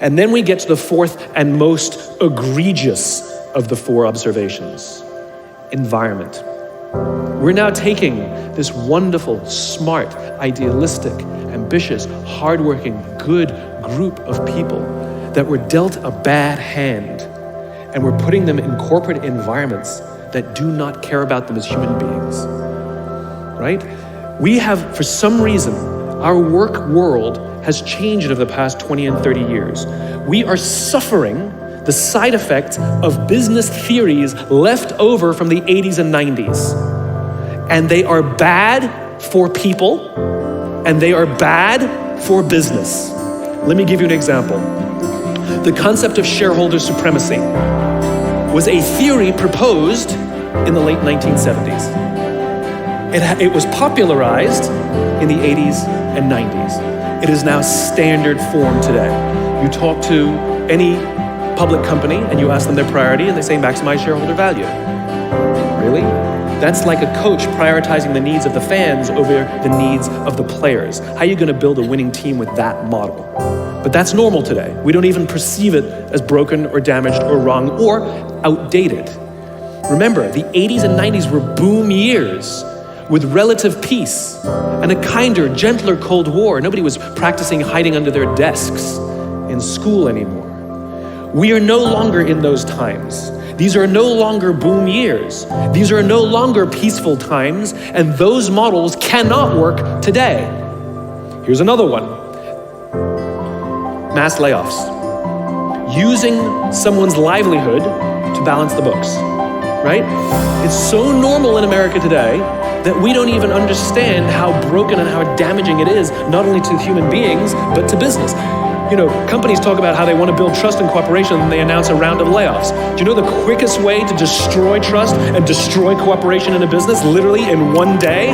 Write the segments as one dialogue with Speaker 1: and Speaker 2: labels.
Speaker 1: And then we get to the fourth and most egregious of the four observations: environment. We're now taking this wonderful, smart, idealistic, ambitious, hardworking, good group of people that were dealt a bad hand, and we're putting them in corporate environments that do not care about them as human beings, right? We have, for some reason, our work world has changed over the past 20 and 30 years. We are suffering the side effects of business theories left over from the 80s and 90s. And they are bad for people, and they are bad for business. Let me give you an example. The concept of shareholder supremacy was a theory proposed in the late 1970s. It was popularized in the 80s and 90s. It is now standard form today. You talk to any public company and you ask them their priority and they say maximize shareholder value. Really? That's like a coach prioritizing the needs of the fans over the needs of the players. How are you going to build a winning team with that model? But that's normal today. We don't even perceive it as broken or damaged or wrong or outdated. Remember, the 80s and 90s were boom years with relative peace and a kinder, gentler Cold War. Nobody was practicing hiding under their desks in school anymore. We are no longer in those times. These are no longer boom years. These are no longer peaceful times, and those models cannot work today. Here's another one. Mass layoffs. Using someone's livelihood to balance the books, right? It's so normal in America today that we don't even understand how broken and how damaging it is, not only to human beings, but to business. You know, companies talk about how they want to build trust and cooperation and they announce a round of layoffs. Do you know the quickest way to destroy trust and destroy cooperation in a business, literally in one day?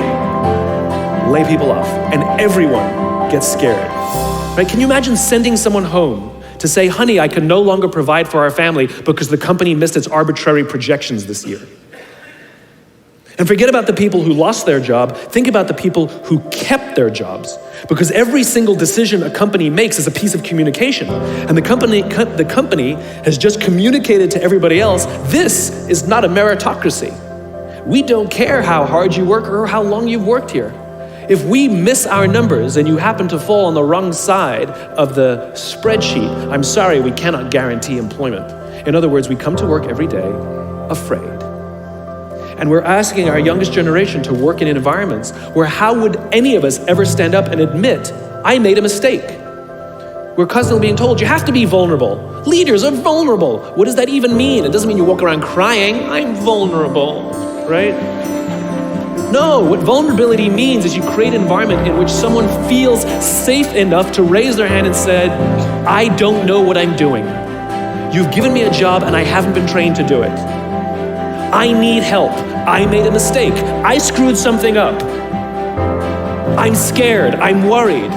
Speaker 1: Lay people off, and everyone gets scared. Right? Can you imagine sending someone home to say, honey, I can no longer provide for our family because the company missed its arbitrary projections this year? And forget about the people who lost their job. Think about the people who kept their jobs. Because every single decision a company makes is a piece of communication. And the company has just communicated to everybody else, this is not a meritocracy. We don't care how hard you work or how long you've worked here. If we miss our numbers and you happen to fall on the wrong side of the spreadsheet, I'm sorry, we cannot guarantee employment. In other words, we come to work every day afraid. And we're asking our youngest generation to work in environments where how would any of us ever stand up and admit, I made a mistake? We're constantly being told, you have to be vulnerable. Leaders are vulnerable. What does that even mean? It doesn't mean you walk around crying, I'm vulnerable, right? No, what vulnerability means is you create an environment in which someone feels safe enough to raise their hand and say, I don't know what I'm doing. You've given me a job and I haven't been trained to do it. I need help. I made a mistake. I screwed something up. I'm scared. I'm worried.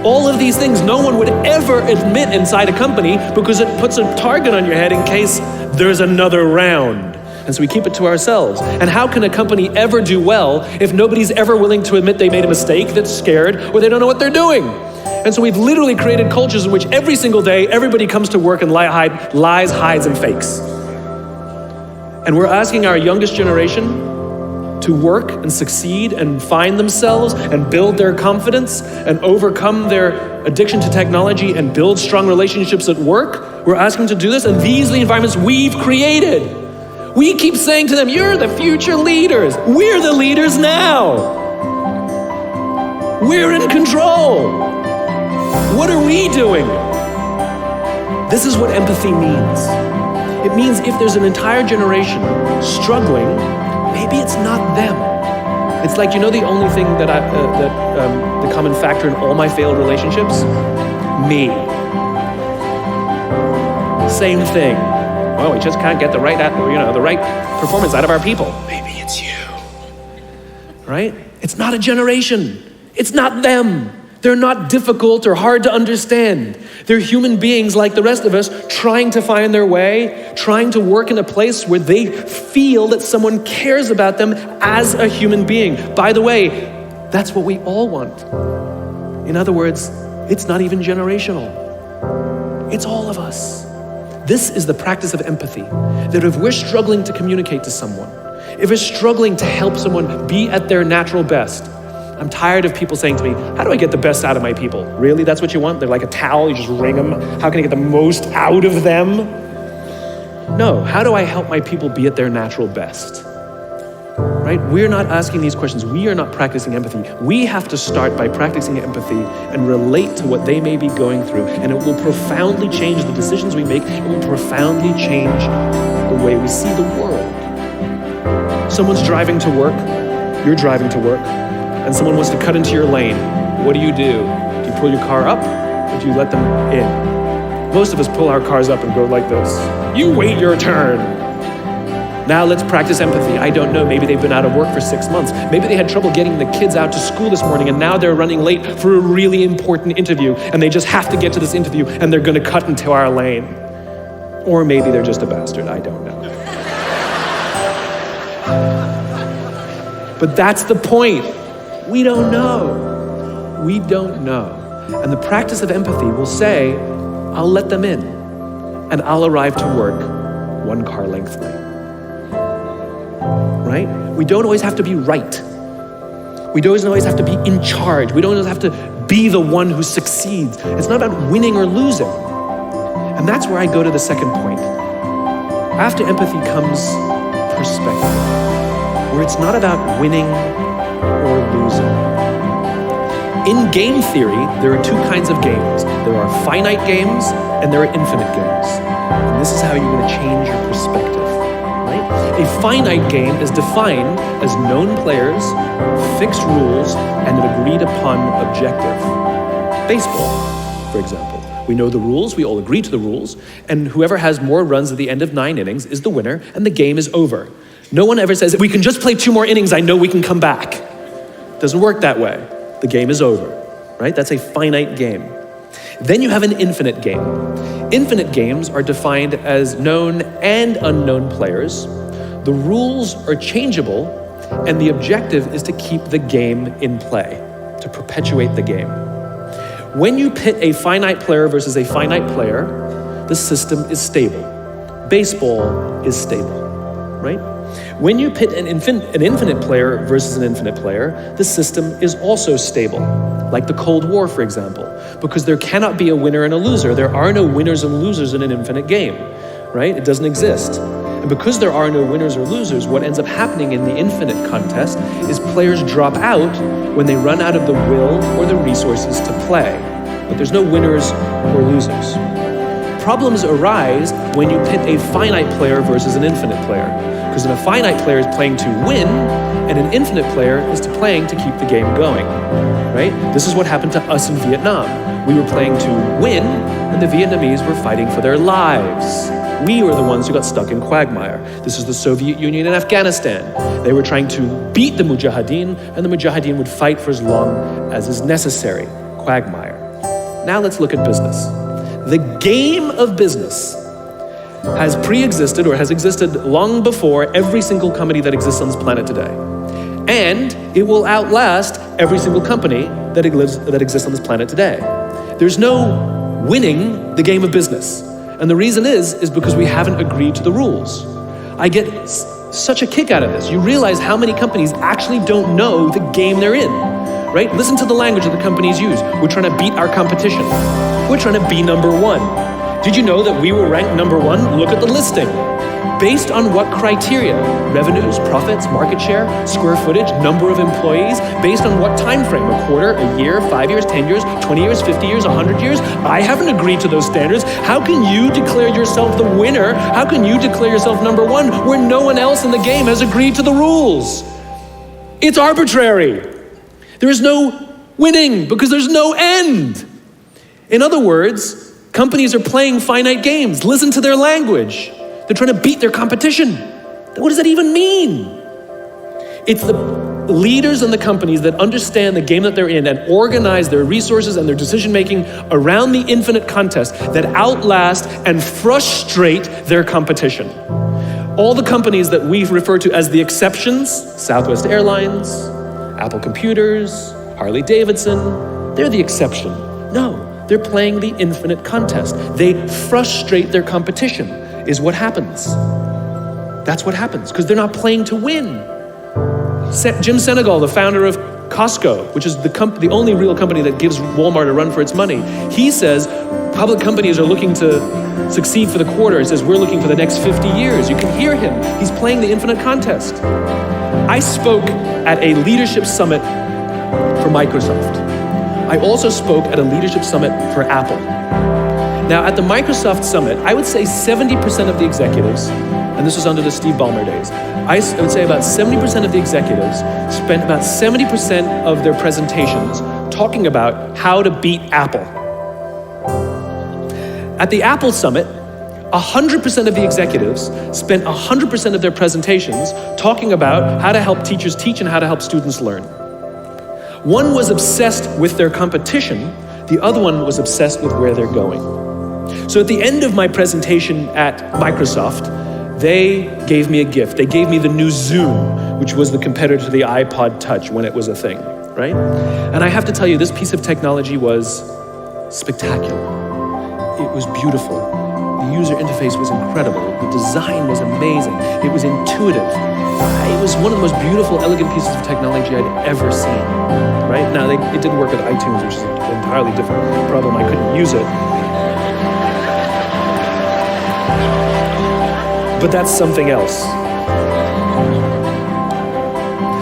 Speaker 1: All of these things no one would ever admit inside a company because it puts a target on your head in case there's another round. And so we keep it to ourselves. And how can a company ever do well if nobody's ever willing to admit they made a mistake, that's scared, or they don't know what they're doing? And so we've literally created cultures in which every single day, everybody comes to work and lies, hides, and fakes. And we're asking our youngest generation to work and succeed and find themselves and build their confidence and overcome their addiction to technology and build strong relationships at work. We're asking them to do this, and these are the environments we've created. We keep saying to them, you're the future leaders. We're the leaders now. We're in control. What are we doing? This is what empathy means. It means if there's an entire generation struggling, maybe it's not them. It's like, you know, the only thing that the common factor in all my failed relationships? Me. Same thing. Well, we just can't get the right performance out of our people. Maybe it's you. Right? It's not a generation. It's not them. They're not difficult or hard to understand. They're human beings like the rest of us, trying to find their way, trying to work in a place where they feel that someone cares about them as a human being. By the way, that's what we all want. In other words, it's not even generational. It's all of us. This is the practice of empathy, that if we're struggling to communicate to someone, if we're struggling to help someone be at their natural best, I'm tired of people saying to me, how do I get the best out of my people? Really, that's what you want? They're like a towel, you just wring them. How can I get the most out of them? No, how do I help my people be at their natural best? Right? We're not asking these questions. We are not practicing empathy. We have to start by practicing empathy and relate to what they may be going through, and it will profoundly change the decisions we make. It will profoundly change the way we see the world. Someone's driving to work, you're driving to work, and someone wants to cut into your lane. What do? Do you pull your car up, or do you let them in? Most of us pull our cars up and go like this. You wait your turn. Now let's practice empathy. I don't know, maybe they've been out of work for 6 months. Maybe they had trouble getting the kids out to school this morning and now they're running late for a really important interview and they just have to get to this interview and they're gonna cut into our lane. Or maybe they're just a bastard, I don't know. But that's the point. We don't know. We don't know. And the practice of empathy will say, I'll let them in and I'll arrive to work 1 car length late. Right? We don't always have to be right. We don't always have to be in charge. We don't always have to be the one who succeeds. It's not about winning or losing. And that's where I go to the second point. After empathy comes perspective, where it's not about winning or losing. In game theory, there are 2 kinds of games. There are finite games and there are infinite games. And this is how you're going to change your perspective. A finite game is defined as known players, fixed rules, and an agreed upon objective. Baseball, for example. We know the rules, we all agree to the rules, and whoever has more runs at the end of 9 innings is the winner, and the game is over. No one ever says, we can just play 2 more innings, I know we can come back. It doesn't work that way. The game is over, right? That's a finite game. Then you have an infinite game. Infinite games are defined as known and unknown players. The rules are changeable, and the objective is to keep the game in play, to perpetuate the game. When you pit a finite player versus a finite player, the system is stable. Baseball is stable, right? When you pit an infinite player versus an infinite player, the system is also stable, like the Cold War, for example, because there cannot be a winner and a loser. There are no winners and losers in an infinite game, right? It doesn't exist. And because there are no winners or losers, what ends up happening in the infinite contest is players drop out when they run out of the will or the resources to play. But there's no winners or losers. Problems arise when you pit a finite player versus an infinite player. Because a finite player is playing to win, and an infinite player is playing to keep the game going, right? This is what happened to us in Vietnam. We were playing to win, and the Vietnamese were fighting for their lives. We were the ones who got stuck in quagmire. This is the Soviet Union and Afghanistan. They were trying to beat the Mujahideen, and the Mujahideen would fight for as long as is necessary. Quagmire. Now let's look at business. The game of business has pre-existed or has existed long before every single company that exists on this planet today. And it will outlast every single company that exists on this planet today. There's no winning the game of business. And the reason is because we haven't agreed to the rules. I get such a kick out of this. You realize how many companies actually don't know the game they're in, right? Listen to the language that the companies use. We're trying to beat our competition. We're trying to be number 1. Did you know that we were ranked number 1? Look at the listing. Based on what criteria? Revenues, profits, market share, square footage, number of employees, based on what time frame? A quarter, a year, 5 years, 10 years, 20 years, 50 years, 100 years? I haven't agreed to those standards. How can you declare yourself the winner? How can you declare yourself number 1 where no one else in the game has agreed to the rules? It's arbitrary. There is no winning because there's no end. In other words, companies are playing finite games. Listen to their language. They're trying to beat their competition. What does that even mean? It's the leaders and the companies that understand the game that they're in and organize their resources and their decision-making around the infinite contest that outlast and frustrate their competition. All the companies that we refer to as the exceptions, Southwest Airlines, Apple Computers, Harley Davidson, they're the exception. No, They're playing the infinite contest. They frustrate their competition, is what happens. That's what happens, because they're not playing to win. Jim Senegal, the founder of Costco, which is the only real company that gives Walmart a run for its money, he says public companies are looking to succeed for the quarter. He says, we're looking for the next 50 years. You can hear him. He's playing the infinite contest. I spoke at a leadership summit for Microsoft. I also spoke at a leadership summit for Apple. Now, at the Microsoft summit, I would say 70% of the executives, and this was under the Steve Ballmer days, I would say about 70% of the executives spent about 70% of their presentations talking about how to beat Apple. At the Apple Summit, 100% of the executives spent 100% of their presentations talking about how to help teachers teach and how to help students learn. One was obsessed with their competition, the other one was obsessed with where they're going. So at the end of my presentation at Microsoft, they gave me a gift. They gave me the new Zoom, which was the competitor to the iPod Touch when it was a thing, right? And I have to tell you, this piece of technology was spectacular. It was beautiful. The user interface was incredible. The design was amazing. It was intuitive. It was one of the most beautiful, elegant pieces of technology I'd ever seen, right? Now, it didn't work with iTunes, which is an entirely different problem. I couldn't use it. But that's something else.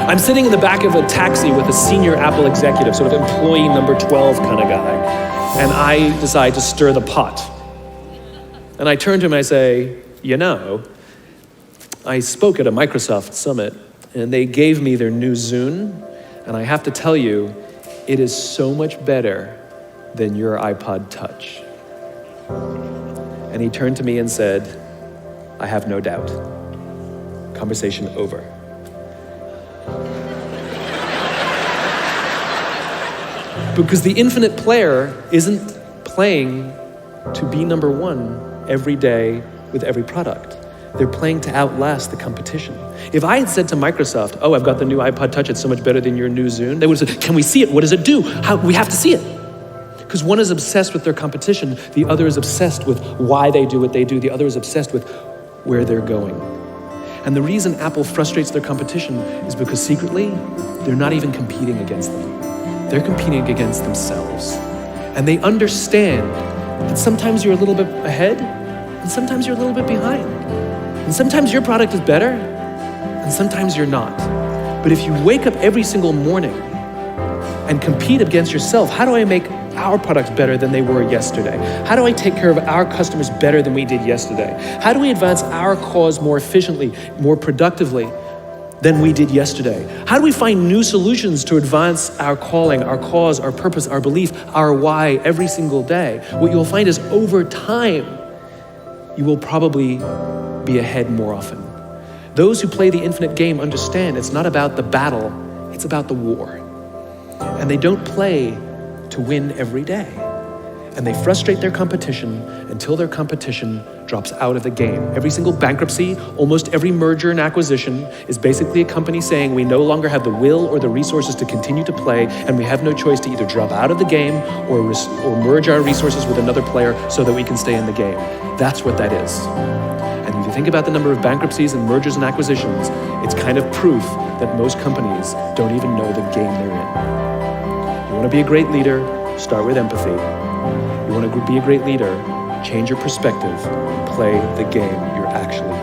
Speaker 1: I'm sitting in the back of a taxi with a senior Apple executive, sort of employee number 12 kind of guy, and I decide to stir the pot. And I turn to him and I say, you know, I spoke at a Microsoft summit, and they gave me their new Zune, and I have to tell you, it is so much better than your iPod Touch. And he turned to me and said, I have no doubt. Conversation over. Because the infinite player isn't playing to be number one every day with every product. They're playing to outlast the competition. If I had said to Microsoft, oh, I've got the new iPod Touch, it's so much better than your new Zune, they would have said, can we see it? What does it do? We have to see it. Because one is obsessed with their competition, the other is obsessed with why they do what they do, the other is obsessed with where they're going. And the reason Apple frustrates their competition is because secretly, they're not even competing against them. They're competing against themselves. And they understand that sometimes you're a little bit ahead, and sometimes you're a little bit behind. And sometimes your product is better, and sometimes you're not. But if you wake up every single morning and compete against yourself, how do I make our products better than they were yesterday? How do I take care of our customers better than we did yesterday? How do we advance our cause more efficiently, more productively than we did yesterday? How do we find new solutions to advance our calling, our cause, our purpose, our belief, our why every single day? What you'll find is over time, you will probably be ahead more often. Those who play the infinite game understand it's not about the battle, it's about the war. And they don't play to win every day. And they frustrate their competition until their competition drops out of the game. Every single bankruptcy, almost every merger and acquisition is basically a company saying we no longer have the will or the resources to continue to play, and we have no choice to either drop out of the game or merge our resources with another player so that we can stay in the game. That's what that is. And if you think about the number of bankruptcies and mergers and acquisitions, it's kind of proof that most companies don't even know the game they're in. You want to be a great leader, start with empathy. You want to be a great leader, change your perspective, and play the game you're actually